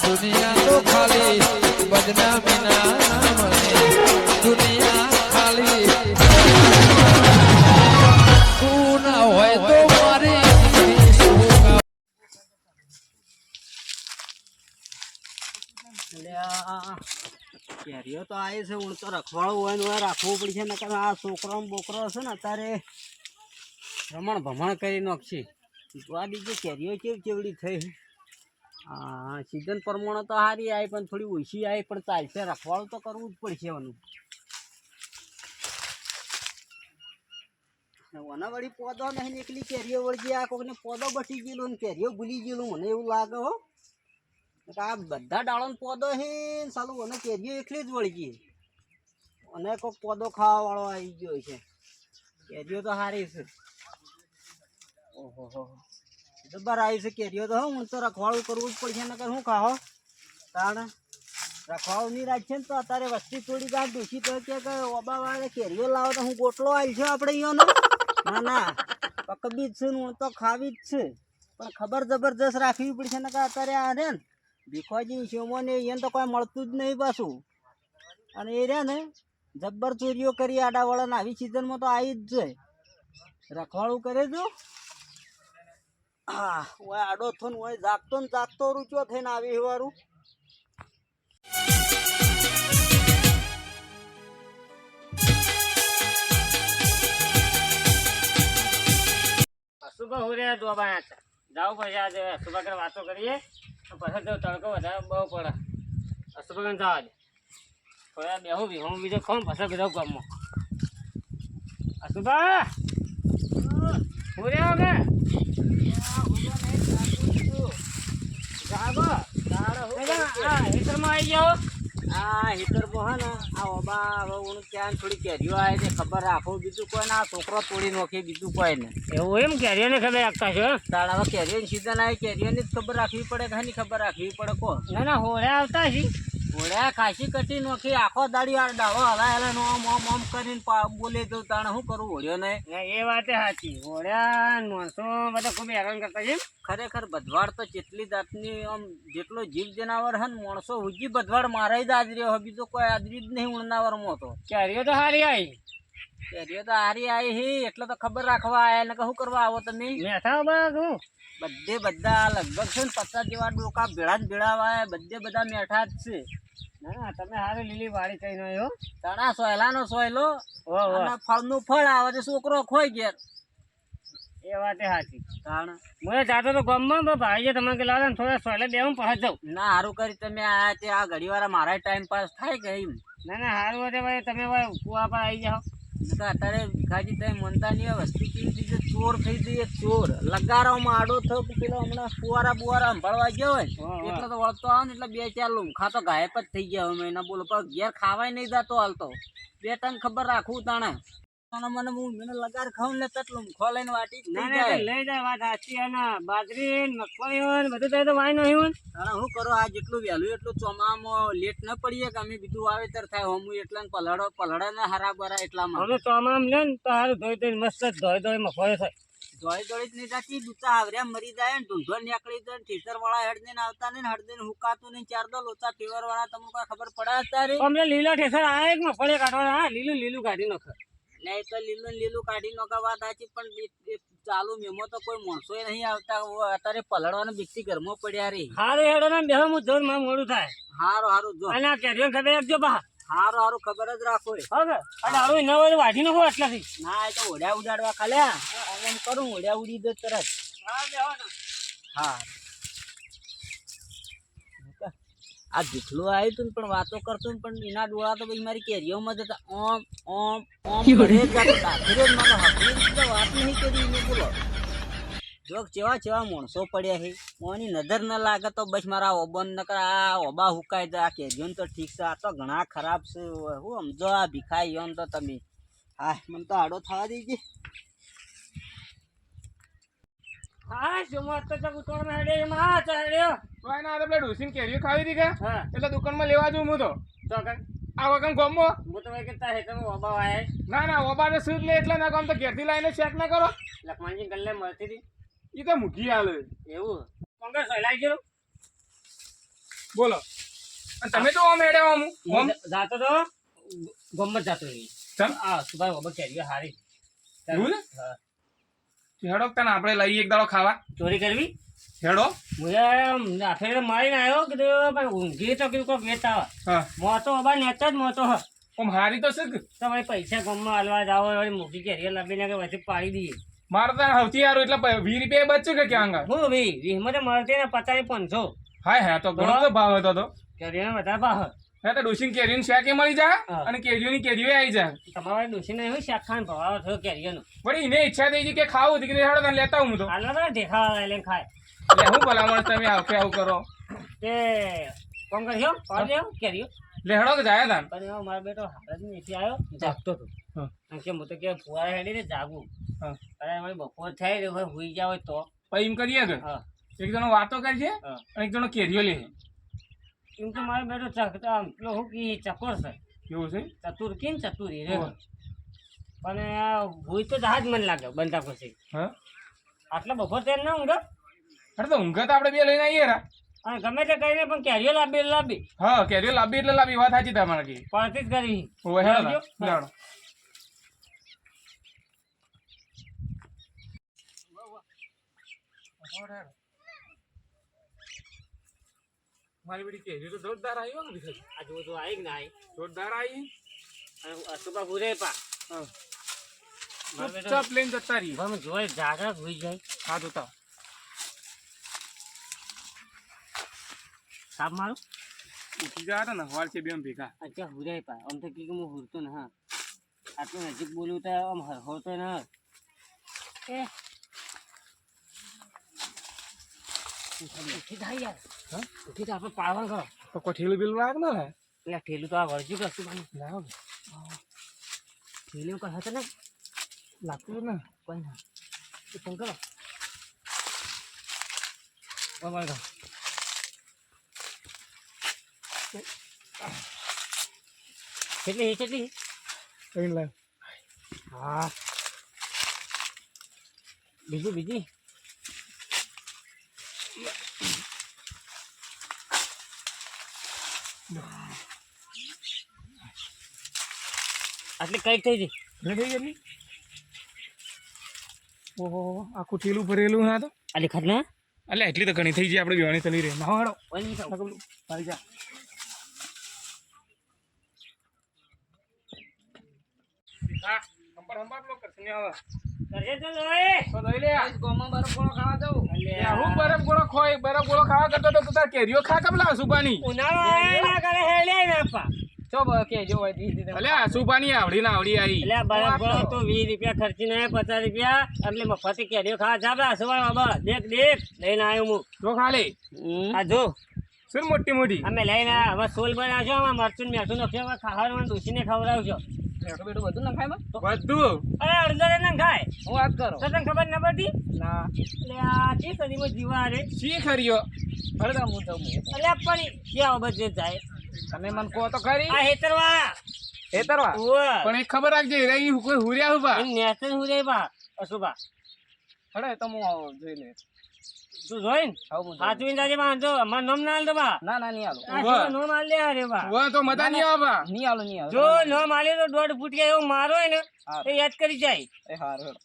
દુનિયા તો ખાલી બદનામી ના મને દુનિયા ખાલી તું ના હોય તો મારી કેરીઓ તો આવી છે હું તો રખવાળું હોય ને રાખવું પડશે નકર આ છોકરો બોકરો છે ને અત્યારે રમણ ભમણ કરી નાખશે આ બીજી કેરીઓ કેવડી થઈ હા સિઝન પ્રમાણે તો સારી આવી પણ થોડી ઓછી આવી પણ ચાલશે રખવાળું તો કરવું જ પડશે એનું ઓના વળી પોદો નહીં નીકળી કેરીઓ વળગી આ કોઈને પોદો બટી ગયેલો ને કેરીઓ ભૂલી ગયેલું મને એવું લાગે હો આ બધા ડાળો પોદો હે સાલું અને કેરીઓ એકલી જ વળગી અને કોઈક પોદો ખાવા વાળો આવી ગયો છે કેરીઓ તો સારી છે ઓહો જબર આવી છે કેરીઓ તો હું તો રખવાળું કરવું જ પડશે નકર શું ખાઓ તાણ રખવાળું નહીં રાખશે ને તો અત્યારે વસ્તી થોડી ગાંઠ દૂષી તો કે ઓબા વાળે કેરીઓ લાવો તો હું ગોટલો આવી છે આપણે અહીંયાનો ના પકબી જ છે ને હું તો ખાવી જ છે પણ ખબર જબરજસ્ત રાખવી પડશે નકર અત્યારે આ રે ને ભીખોજી શિવમોને એને તો કોઈ મળતું જ નહીં પાછું અને એ રહ્યા ને જબ્બર ચોરીઓ કરી આડાવાળાને આવી સિઝનમાં તો આવી જ જાય રખવાળું કરે જો હા ઓય આડો થઈને ઓય જાગતો ને જાગતો રૂચો થઈને આવી વારું સુબહ હું રે દોબા જાવ પછી આજે સુબહ કરે વાતો કરીએ પછી જો તડકો વધારે બહુ પડે સુબહ જવા દે થોડા બેહું બી હું બીજો ખાઉં પછી બીજો ગામમાં સુબહ હું રે હવે હીટરમાં આવી જાઓ આ હીટરમાં હે ને આ ઓબા હવે હું ત્યાં થોડી કેરીઓ આવે છે ખબર રાખો બીજું કોઈ ના છોકરો તોડી નાખે બીજું કોઈ ને એવું એમ કેરીઓને ખબર રાખતા છો તાણ હવે કેરીઓની સિઝન આવી કેરીઓની જ ખબર રાખવી પડે ઘણી ખબર રાખવી પડે કો ના હોળ્યા આવતા છે ઘોડ્યા ખાસી કટી નોખી આખો દાડી આ ડાળો હલાય ઓમ ઓમ ઓમ કરીને બોલે તો તાણે શું કરું હોળ્યો ને એ વાત સાચી હોળ્યા માણસો બધા ખૂબ હેરાન કરતા છે ખરેખર બધવાડ તો જેટલી જાતની આમ જેટલો જીવ જનાવર હે ને માણસો હુજી બધવાડ મારાઈ જ આદર્યો હોય બીજો કોઈ આદરી જ નહીં ઉણનાવરમાં તો કેરીઓ તો સારી આવી કેરીઓ તો હારી આવી હી એટલે તો ખબર રાખવા આયા ને શું કરવા આવો તમે મેઠા બધું બધે બધા લગભગ છે ને 50 જેવા ડોકા ભેળા જ ભેળાવા બધે બધા મેઠા જ છે ના તમે સારી લીલી વાડી કઈ નો તણા સોયલાનો સોયલો અને ફળનું ફળ આવે છે છોકરો ખોઈ ઘેર એ વાત સાચી તાણ મને જાતો તો ગામમાં ભાઈ તમે કે લાવે ને થોડા સોયલે બેહું પહોંચ જાઉં ના સારું કરી તમે આયા તે આ ઘડી વાર મારા ટાઈમ પાસ થાય કે એમ ના સારું હતું ભાઈ તમે ભાઈ કુવા પર આવી જાઓ અત્યારે ભીખાજી તમે મનતા નહીં વસ્તી કેવી રીતે ચોર થઈ જઈએ ચોર લગારામાં આડો થયો પેલો હમણાં ફુવારા બુવારા સંભાળવા ગયો હોય એટલે તો વળતો આવે ને એટલે 2-4 લુમખા તો ગાયબ જ થઈ ગયા હવે એના બોલો પણ ઘેર ખાવાય નહીં જતો હાલતો 2 ટન ખબર રાખવું તાણે મને લગાર ખાવ ને તટ લુમખો લઈને વાટી લઈ જાય વાત સાચી અને બાજરી મગફળી બધું તો વાય નહીં હું કરો આ જેટલું વહેલું એટલું ચોમામાં લેટ ન પડીએ કે અમે બીજું વાવેતર થાય હમું એટલે પલળે ને હરા બરા એટલામાં અમે ચોમામ લે ને તો સારું ધોઈ મસ્ત ધોઈ મગફળી થાય ધોઈ જ નહીં જાતી દૂચા આવર્યા મરી જાય ને ઢૂંઢો નીકળી જાય ઠીસર વાળા હેડ ને આવતા ને હડ ને હુકાતું નહીં 4 દો લોચા ફેવર વાળા તમને કોઈ ખબર પડે અત્યારે અમને લીલા ઠેસર આ એક મગફળી કાઢવાના હા લીલું કાઢી નાખે નહીં તો લીલું કાઢી નાખા વાત સાચી પણ ચાલુ મેમો તો કોઈ માણસો નહીં આવતા અત્યારે પલળવાના બીકથી ઘરમાં પડ્યા રે હારું હેડો ને બે હું જોર માં મોડું થાય હારું જો અને કેરીઓ ખબર રાખજો બા હારું ખબર જ રાખો હવે અને હારું ન હોય વાઢી નાખો એટલાથી ના એ તો ઓઢ્યા ઉડાડવા ખાલ્યા એમ કરું ઓઢ્યા ઉડી દે તરત હા આ ભીખલું આવ્યું તું પણ વાતો કરતો પણ એના ડોળા તો પછી મારી કેરીઓમાં જતા ઓમ ઓમ ઓમ વાત નહીં કરી બોલો જો ચેવા માણસો પડ્યા છે ઓની નજર ન લાગે તો બસ મારા ઓબન નકર આ ઓબા હુકાઈ જાય આ કેરીઓ તો ઠીક છે આ તો ઘણા ખરાબ છે હું સમજો આ ભીખાઈ એમ તો તમે હા મને તો આડો થવા દેજે હા જમવા તો ઉતોડમાં હેડે એમાં આ ચડ્યો કોઈ ના આપણે ડોસીને કેરીઓ ખાવી હતી કે હા એટલે દુકાનમાં લેવા જઉં હું તો ચોકન આ વગર ગમો હું તો ભાઈ કરતા હે તમે ઓબા આયા ના ઓબાને સૂટ લે એટલે ના કામ તો ઘેરથી લાવીને ચેક ના કરો લખમાનજી ગલ્લે મળતી હતી એ તો મૂકી હાલે એવું કોંગ્રેસ હલાઈ ગયો બોલો અને તમે તો ઓમ હેડે ઓમ ઓમ જાતો તો ગમત જાતો રહી ચમ આ સુભાઈ બાબા કેરીઓ હારી એવું ને? હા. હેડો તને આપણે લઈએ એક દાડો ખાવા ચોરી કરવી હેડો હું આફેરે મારીને આવ્યો કે પણ ઊંઘી તો કોઈ વેચતા આવે હા મોતો બાબા નેતા જ મોતો હ ઓમ હારી તો છે કે તમે પૈસા ગમમાં હાલવા જાઓ વળી મોટી કેરીઓ લાવીને કે વચ્ચે પાડી દઈએ મારે તો સૌથી સારું એટલે 20 રૂપિયા બચશે કે ક્યાં આગળ હું ભાઈ વીસમાં તો મળતી ને 50 500 હા હા તો ઘણો બધો ભાવ હતો તો કેરીઓનો વધારે ભાવ હા તો ડોસીને કેરીનું શાક એ મળી જાય હા. અને કેરીઓની કેરીઓ આવી જાય તમારે ડોસીને એવું શાક ખાવાનો ભાવ થયો કેરીઓનો વળી એને ઈચ્છા થઈ ગઈ કે ખાવું હતી કે હેડો તને લેતા હું તો હાલવા તો દેખાવા લઈને ખાય એટલે હું ભલામણ તમે આવું કરો તે કોમ કર્યો પાડ દેવો કેરીઓ લે હેડો કે જાય તાન પણ એવો મારો બેટો હાલ જ નીચે આવ્યો જાગતો હતો હા. કારણ કે હું તો કે ફુવારા હેડીને જાગું હા. અરે મારી બપોર થાય ને હવે હુઈ જાવ તો પછી એમ કરીએ કે હા એક જણો વાતો કરશે હા અને એક જણો કેરીઓ લે એમ તો મારો બેટો ચકતા પેલો હું કી ચકોર છે એવું છે ચતુર કેમ ચતુરી રે ઓહ. પણ આ ભૂઈ તો જહાજ મને લાગે બનતા પછી હા આટલા બપોર તેલ ના ઊંઘો અરે તો ઊંઘ તો આપણે બે લઈને આવીએ રા અને ગમે તે કરીને પણ કેરીઓ લાવી હા કેરીઓ લાવી એટલે લાવી વાત સાચી તમારે કી પડતી જ કરી ઓવે હેડો લાવજો. લેવડો મારી બેટી કેરીઓ તો જોરદાર આવી હો ને આ જો તો આવી કે ના આવી જોરદાર આવી અને અશુભા પૂરે પા હા મારો બેટો ચૂપચાપ લઈને જતા રહી હવે જોઈ જાગા હોઈ જાય હા જોતા સાપ મારું ઉઠી ગયા હતા ને હવાલ છે બે ભેગા અચ્છા હુરે પા આમ તો કે હું હુરતો ને હા આટલું નજીક બોલું તો આમ હોતો ને એ ઉઠી થાય યાર હા ઉઠી તો આપણે પાડવાનું કરો તો કોઈ ઠેલું બિલું લાગ ને એટલે ઠેલું તો આ વળજ્યું કરશું પણ લાવ ઠેલું કહે છે ને લાગતું ને કોઈ ના એ ફોન કરો બરાબર કેટલી કઈ લાવ હા બીજી આટલી કઈ થઈ ગઈ થઈ ગયેલી ઓહો આખું ઠેલું ભરેલું હા તો આટલી ખાત ના એટલે એટલી તો ઘણી થઈ જાય આપણે બેવાની ચલી રહે ના હેડો કોઈ નહીં ખાવ મારી જા હા હંપાર લો કરશે ને હવે કરજે તો લોય તો લઈ લે ગોમાં બરફ ગોળો ખાવા જાઉં અલ્યા હું બરફ ગોળો ખોય બરફ ગોળો ખાવા કરતો તો તાર કેરીઓ ખા કબલા સુબાની ઉનાળો આવે ના કરે હેલે ના પા ચો કે જો હોય દીધી અલ્યા સુબાની આવડી ના આવડી આવી એટલે બરફ ગળો તો 20 રૂપિયા ખર્ચીને 50 રૂપિયા એટલે મફતી કેરીઓ ખાવા જાબરા સવાય બાબા દેખ લઈને આવ્યો હું જો ખાલી આ જો શું મોટી મોટી અમે લઈને હવે સોલ બનાવશો આમાં મરચું ને મેઠું નાખ્યો હવે ખાવાનું ડૂસીને ખવડાવજો બેઠું બેઠું બધું ના ખાય બધું અરે અડધો ના ખાય હું વાત કરો તો તને ખબર ના પડતી ના એટલે આ ચી સદીમાં જીવા રે શી ખરીયો હળદા હું તો એટલે પણ ક્યાં બધે જાય તમે મને કહો તો ખરી આ હેતરવાળા હેતરવા ઓય પણ એક ખબર રાખજે રે કોઈ હુર્યા હુબા એમ નેતન હું રે બા અશુભા હળે તો હું જોઈ લે તું જોઈન આવું હું હાચવીને જાજે બા જો અમાર નામ ના આલ દો બા ના ના નહીં આલો આ શું નામ આલ લે રે બા વા તો મજા નહીં આવવા નહીં આલો નહીં આલો જો નામ આલે તો 1.5 ફૂટ કે એવું મારો હોય ને હા. એ યાદ કરી જાય એ હારું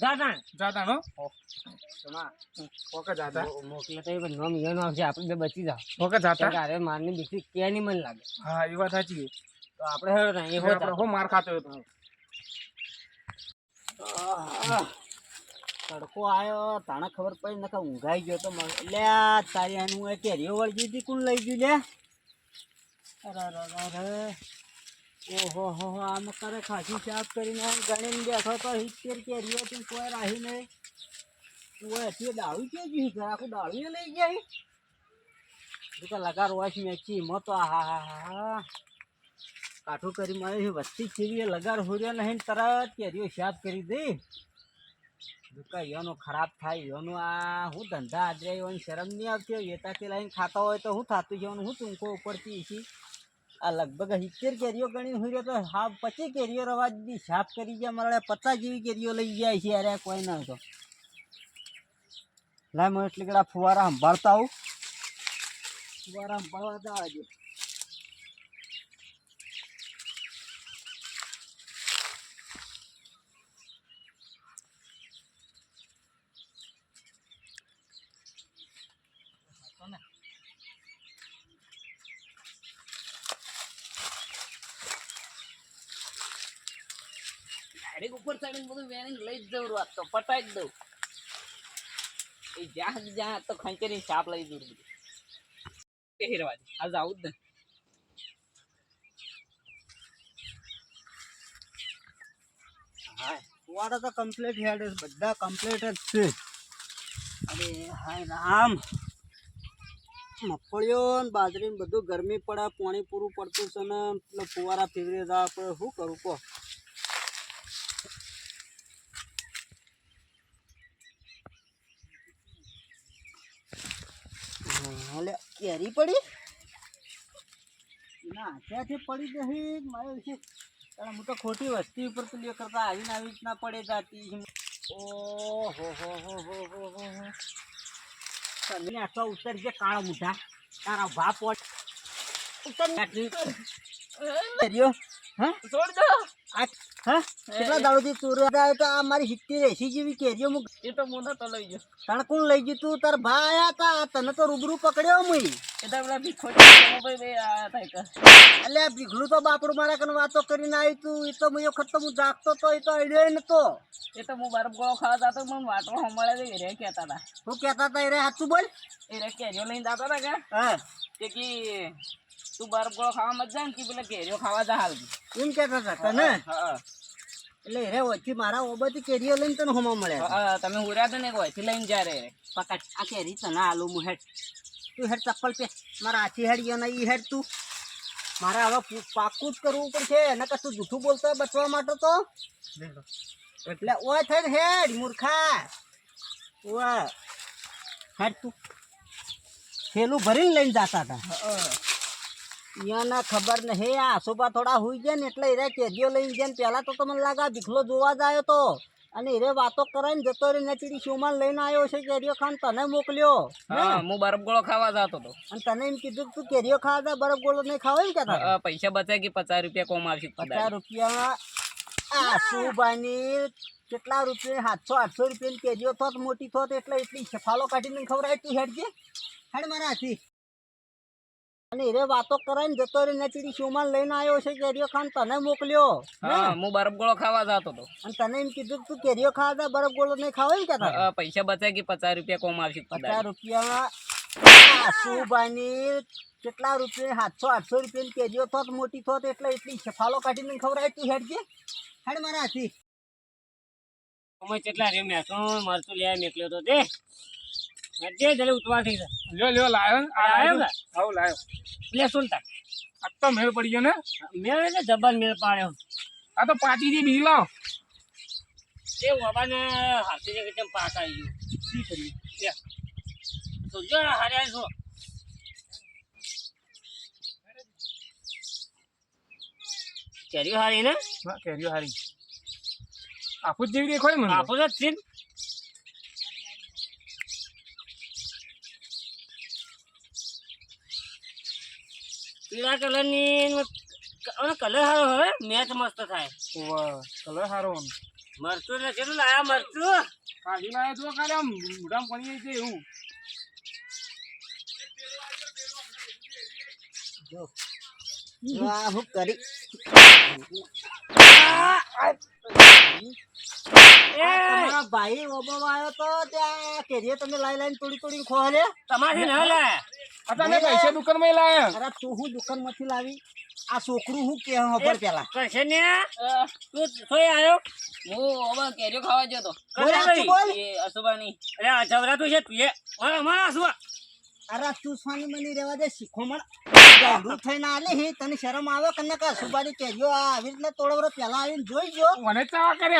જાતા જાતા નો તમા ઓકે જાતા મોકલે તો એ પણ નામ ઈનો આવશે આપણે બે બચી જાવ ઓકે જાતા અરે મારની બીજી કે ની મન લાગે હા એ વાત સાચી તો આપણે હેડો ને એ આપણે હો માર ખાતો હતો તડકો આવ્યો તાણે ખબર પડી નકા ઊંઘાઈ ગયો તો એટલે આ તારી આનું એ કેરીઓ વળગી હતી કોણ લઈ ગયું લે અરે ઓહો હો આમ કરે ખાસી સાફ કરીને ગણીને બેઠો તો 70 કેરીઓ તું કોઈ રાહી નહીં તું એથી દાળું કે જી ઘર આખું દાળું લઈ જાય તું તો લગાર વાસ મેચી મતો હા કાઠું કરી મારી વસ્તી ચીવી લગાર હોર્યો નહીં તરત કેરીઓ સાફ કરી દે દુકા યોનો ખરાબ થાય યોનો આ હું ધંધા આદરે યોની શરમ નહીં આવતી વેતાથી લઈને ખાતા હોય તો હું થતું જવાનું હું ટૂંકો ઉપરથી છી આ લગભગ 70 કેરીઓ ગણી હોય તો હા 25 કેરીઓ રવા દીધી સાફ કરી ગયા મારે 50 જેવી કેરીઓ લઈ જાય છે અરે કોઈ ના તો લાય મને એટલે કડા ફુવારા સંભાળતા આવું ફુવારા પડવા જવા દે. ડાયરેક્ટ ઉપર ચડીને બધું વેણીને લઈ જ જવું વાત તો પટાઈ જ દઉં. એ જ્યાં તો ખંચેરી સાપ લઈ જવું બધું એ હેરવા દે. આજ આવું જ ને. હા ફુવારા તો કમ્પ્લીટ હેડ બધા કમ્પ્લીટ જ છે. અરે હાય રામ મગફળીઓ ને બાજરી ને બધું ગરમી પડે પાણી પૂરું પડતું છે ને એટલે ફુવારા ફેરવી જવા પડે. શું કરું કહો? હાલે કેરી પડી ના ત્યાંથી પડી જશે મારે વિશે. કારણ હું તો ખોટી વસ્તી ઉપર તો લે કરતા આવીને આવી રીતના પડે જાતી. ઓહો હો હો હો હો હો તમે આટલા ઉતર છે કાળા મુઠા તારા ભાપ ઉતર હા છોડ દો. હા કેટલા દાડોથી ચોરી આવ્યો તો આ મારી 70-80 જેવી કેરીઓ હું એ તો મોઢા તો લઈ ગયો. તને કોણ લઈ ગયું તું? તાર ભા આયા તા તને તો રૂબરૂ પકડ્યો મુઈ. એ તો પેલા ભીખોજી ભાઈ બે આયા થાય કે એટલે આ ભીખલું તો બાપડું મારા કને વાતો કરીને આવી તું. એ તો મેં વખત તો હું જાગતો તો એ તો આઈડિયો નતો. એ તો હું બરફ ગોળો ખાવા જતો મને વાટો હમણાં જ રે કહેતા હતા. શું કહેતા હતા? એ રે સાચું બોલ. એ રે કેરીઓ લઈને જતા હતા કે હા તે કી તું બરફ ગોળો ખાવા મત જા ને કે પેલા કેરીઓ ખાવા જા હાલ. એમ કહેતા હતા તને? હા એટલે રે ઓછી મારા ઓબથી કેરીઓ લઈને તને હોમાં મળ્યા. હા તમે હુર્યા તો ને કોઈ લઈને જા રે પકડ આ કેરી તને આલુ હું હેડ. તું હેડ ચપ્પલ પે મારા હાથી હેડ યો નહીં હેડ તું. મારે હવે પાકું જ કરવું પડશે એને કશું જૂઠું બોલતો હોય બચવા માટે તો. એટલે ઓય થઈને હેડ મૂર્ખા ઓય હેડ તું. થેલું ભરીને લઈને જતા હતા. અહીંયાના ખબર નહીં આ આસોબા થોડા હુઈ જાય ને એટલે એરે કેરીઓ લઈને જાય ને પહેલાં તો મને લાગે ભીખલો જોવા જ આવ્યો તો અને એરે વાતો કરાવીને જતો રહી નચીડી શોમાં લઈને આવ્યો છે કેરીઓ ખાન તને મોકલ્યો. હા હું બરફ ગોળો ખાવા જતો હતો. અને તને એમ કીધું કે તું કેરીઓ ખાવા જા બરફ ગોળો નહીં ખાવા એમ કહેતા? પૈસા બચાય કે 50 રૂપિયા કોમ આવશે. 50 રૂપિયા આસુબાની કેટલા રૂપિયા 700-800 રૂપિયાની કેરીઓ થોત મોટી થોત એટલે એટલી સફાલો કાઢીને ખવડાય. તું હેડજે હેડ મારા હાથી. અને એરે વાતો કરાવીને જતો રહી નચીડી શોમાં લઈને આવ્યો છે કેરીઓ ખાન તને મોકલ્યો. હા હું બરફ ગોળો ખાવા જતો હતો. અને તને એમ કીધું કે તું કેરીઓ ખાવા જા બરફ ગોળો નહીં ખાવા એમ કહેતા? પૈસા બચાય કે 50 રૂપિયા કોમ આવશે. 50 રૂપિયા આસુબાની કેટલા રૂપિયા 700-800 રૂપિયાની કેરીઓ થોત મોટી થોત એટલે એટલી સફાલો કાઢીને ખવડાય. તું હેડજે હેડ મારા હાથી. અમે કેટલા રે મેસું મરચું લે મેકલ્યો તો તે જે જલે ઉતવા થઈ જાય. લ્યો લાયો ને? આ આયો ને? આવ લાયો. લે સુલતા આ તો મેળ પડી ગયો ને. મેળ એટલે જબર મેળ પાડ્યો. આ તો પાટીજી બી લાવ. એ બાબાને હાથી જે કેમ પાસ આવી ગયું. શી કરી લે. તો જો હાર્યા છો કેરી હારી ને હા કેરીઓ હારી. આપું જ જેવી દેખાય મને તો. આપો જ છે પીળા કલરની કલર સારો હવે મેચ મસ્ત થાય. વાહ કલર સારો. મરચું એટલે કેટલું લાયા મરચું? કાઢી લાયો તો કાલે આમ મોઢામાં પડી જાય છે એવું. જો આ હું કરી તમારા ભાઈ ઓબામાં આવ્યો તો ત્યાં કેરીઓ તમે લાઈ લાઈને તોડી ખોલે. તમારે ન લાયા તમે પૈસા દુકાનમાં લાયા. અરે તું હું દુકાન માંથી લાવી આ છોકરું હું કે ખબર પેલા કશે ને તું સોય આવ્યો હું હવે કેરીઓ ખાવા જતો. બોલ સાચું બોલ. એ અસુબાની અરે આ જવરાતું છે તું એ મારા શું અરે તું સ્વાની મની રહેવા દે શીખો મળ ગાંડું થઈને આલે હે તને શરમ આવે કે નકા સુબાની કેરીઓ આ આવી રીતના તોડવરો પેલા આવીને જોઈ ગયો. મને ચાવા કરે.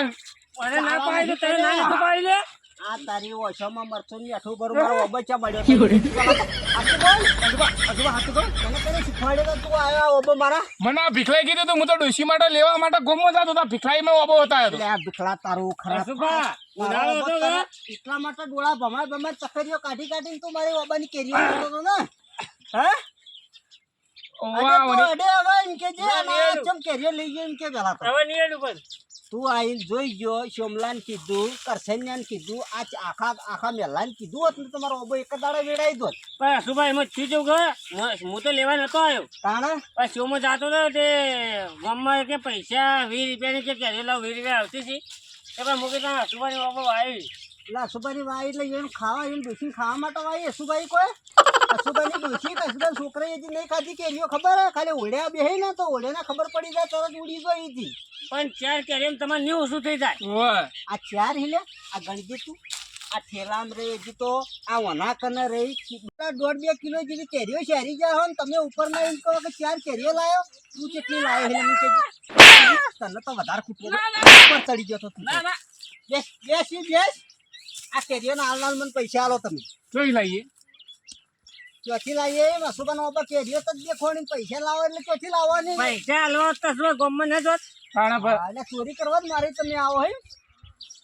મને ના પાડી તને ના નથી પાડી લે આ તારી ઓછામાં મરચું ની અઠું બરોબર ઓબચા મળ્યો હાથું બોલ હાથું બોલ તને કને શીખવાડે તો તું આવ્યો ઓબો મારા. મને આ ભીખલાઈ કીધું તું હું તો ડોશી માટે લેવા માટે ગોમમાં જતો હતો. ભીખલાઈ માં ઓબો હતા એટલે આ ભીખલા તારું ખરાબ અશુભા ઉનાળો હતો કે એટલા માટે ડોળા ભમાય ચકરીઓ કાઢીને તું મારી ઓબાની કેરીઓ કરતો હતો ને હે ઓવા અરે તો ઓની અડે હવે એમ કે જે ના, ના નહીં. ચમ કેરીઓ લઈ ગયો એમ કે પેલા તો હવે નહીં હેડું પણ તું આઈને જોઈ ગયો સોમલાને કીધું કરસન્યાને કીધું આખા મેલાને કીધું હોત ને તમારો ઓબો એક જ દાડે વેડાઈ દોત પણ હસુભાઈ એમાં થયું જેવું કે હું તો લેવા નતો આવ્યો તાણે પણ શોમાં જાતો હતો તે ગામમાં કે પૈસા 20 રૂપિયાની કે કેરી લાવ 20 રૂપિયા આવતી હતી એ પણ મૂકી ત્યાં હસુભાઈ બાબા આવી એટલે અશુભાઈ વાઈ એટલે એમ ખાવા એમ ડોસી ખાવા માટે વાઈ અશુભાઈ કોઈ અશુભાઈ ડોસી કશું છોકરા હજી નહીં ખાધી કેરીઓ ખબર હે ખાલી ઓળ્યા બેહી ને તો ઓળ્યાને ખબર પડી જાય તરત ઉડી ગઈ હતી પણ 4 કેરી તમારે નહીં ઓછું થઈ જાય ઓવા આ ચાર હિલે આ ગણી દે તું આ થેલામ રહી હજી તો આ વના કને રહી 1.5-2 કિલો જેવી કેરીઓ શેરી જાય હો ને તમે ઉપરના એમ કહો કે 4 કેરીઓ લાયો તું કેટલી લાયો હિલે મને કહેજે તને તો વધારે ખૂટે ઉપર ચડી ગયો તો તું ના ના બેસ આ કેરીઓના હાલ મને પૈસા આલો તમે જોઈ લઈએ ચોથી લાવીએ વસુબાનો બાપા કેરીઓ તો દેખોણી પૈસા લાવો એટલે ચોથી લાવવાની પૈસા હાલવા તો શું ગામમાં ન જોત તાણા પર એટલે ચોરી કરવા જ મારી તમે આવો હે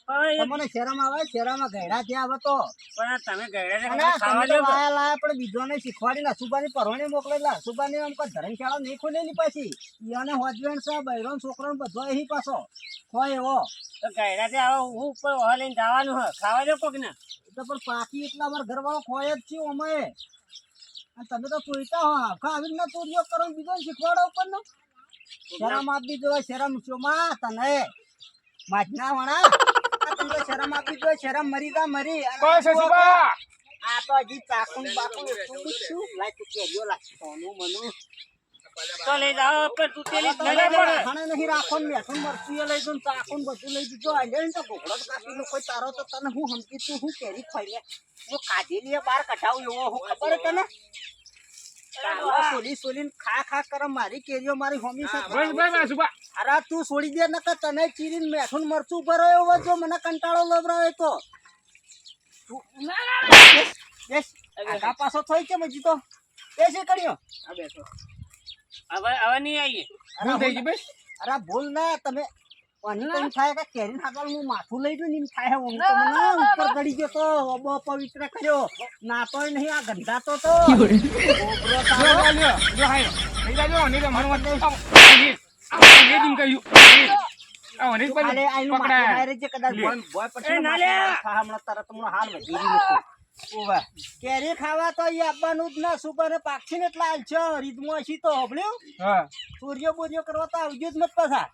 પણ તમને શેરામ આવે શેરામાં ગયડા થયા હવે તો પણ તમે ગયડા અને તમે તો લાયા પણ બીજોને શીખવાડીને અશુબાની પરવણી મોકલેલા અશુબાની આમ કોઈ ધર્મશાળા નહીં ખોલેલી પાછી ઈયાને હોજવેણ છે બૈરો છોકરો બધો અહીં પાછો હોય એવો તો ગયડા આવો હું ઉપર વહા લઈને જવાનું હે ખાવા દો કોક ને તો પણ પાકી એટલા અમારા ઘરવાળો ખોય જ છે અમે અને તમે તો ચોઈતા હો આખા આવીને ચોરીઓ કરો બીજો શીખવાડો ઉપર નો શરમ આપી જો શરમ ચોમા તને માજના વણા તમને શરમ આપી જો શરમ મરી જા મરી કોઈ સસુબા આ તો હજી ચાકુન બાકુન એટલું શું લાય તું કેરીઓ લાગ સોનું મનું તો લઈ જાઓ પણ તું તેલી જ નહીં પડે ખાણે નહીં રાખો ને મેઠું મરચું એ લઈ દઉં ચાકુન બધું લઈ દીધો આજે તો ઘોડો કાપી લો કોઈ તારો તો તને હું હમકી તું હું કેરી ખાઈ લે હું કાઢેલી બહાર કઢાવું એવો હું ખબર હે તને સોલી સોલીને ખા કરે મારી કેરીઓ મારી હોમી છે બસ બસ સુબા અરે તું છોડી દે નકર તને ચીરીને મેઠું મરચું ભરાયો હોય જો મને કંટાળો લવરાવે તો બેસ આગા પાછો થઈ છે મજી તો બેસે કર્યો આ બેસો હવે નહીં આવીએ ભૂલ થઈ ગઈ બસ અરે ભૂલ ના તમે પાણી કઈ થાય કે કેરી ખાગળ હું માથું લઈ ગયું ને થાય હું તો મને ઉપર ગડી ગયો તો ઓબો પવિત્ર કર્યો ના તો નહીં આ ગંધા તો ઓબરો જો તારો હાલ્યો જો હાયો લઈ જાજો ઓની તો મારું વાત એ દિન કહ્યું આ ઓની પર ખાલે આઈનું માથું પકડાય ડાયરેક્ટ જે કદાચ બોય પછી ના લે. હમણાં તરત હમણાં હાલ વધી રહ્યું ઓવા કેરી ખાવા તો ઈ આપવાનું જ ના સુપર પાક્ષી ને એટલા હાલ છે રીતમાં હશી તો હોબળ્યું હા સૂર્ય બોર્યો કરવા તો આવજો જ મત પાછા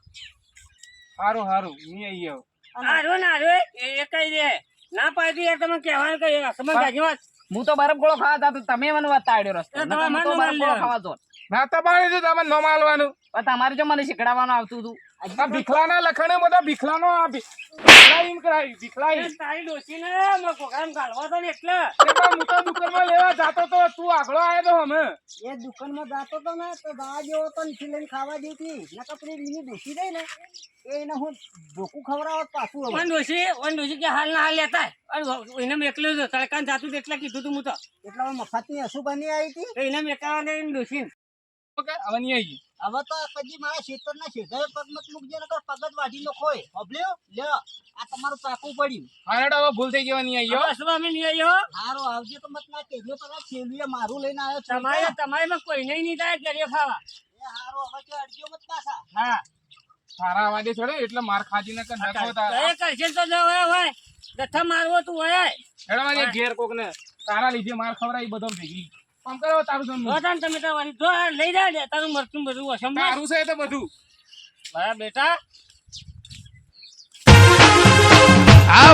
હારું હારું ની આઈ આવ આરો ના આરો એ કઈ દે ના પાડી યાર તમે કહેવાનું કઈ અસમન ગાજી વાત હું તો બરફ ગોળો ખાવા જતો તમે મને બતાડ્યો રસ્તો એ નકર હું તો તમારે બરફ ગોળો માન ખાવા જો ના તો પાડી દે તમે નો માલવાનું પણ તમારે જો મને શીખડાવવાનું આવતું હતું આ ભીખલાના લખણે બધા ભીખલાનો આ ભીખલાઈન કરાઈ ભીખલાઈ તારી ડોસી ને મેં કોકામ કાઢવા તો ને એટલે એ તો હું તો દુકાનમાં લેવા જાતો તો તું આગળ આવ્યો તો અમે એ દુકાનમાં જાતો તો ને તો દવા જેવો તો નથી લઈને ખાવા દેતી નકર પેલી લીલી ડોસી રહી ને એને હું ધોકું ખવડાવત પાછું હવે વન ડોસી કે હાલ ના હાલ લેતા અને એને મેકલ્યો તો તડકાન જાતું એટલે કીધું તું હું તો એટલે હવે મફતની હસુ બની આવી હતી તો એને મેકવા દે ડોસી ઓકે હવે ની આઈ હવે તો કદી મારા ખેતરના શેઢાએ પગ મત મૂકજે નકર પગ જ વાઢી નો ખોય હબલ્યો લ્યો આ તમારું ચાકુ પડ્યું હારડ હવે ભૂલ થઈ જવાની આઈ હો બસ અમે નહીં આવ્યો હારો આવજે તો મત ના કહેજો પેલા છેલ્વીએ મારું લઈને આવ્યો છો તમારે કોઈને નહીં થાય કરીએ ખાવા એ હારો હવે કે અડજો મત પાછા હા તારા અવાજે છોડે એટલે માર ખાજી ન કર નખો તારા એ કરશે તો જો હોય ગઠ્ઠા મારવો તું હોય હેડવાની ઘેર કોક ને તારા લીધે માર ખવરાઈ બધો ભેગી આમ કરો તારું સમ જોતા તમે તો વાળી જો આ લઈ જાય તારું મરચું બધું અસમ તારું છે તો બધું બરાબર બેટા આ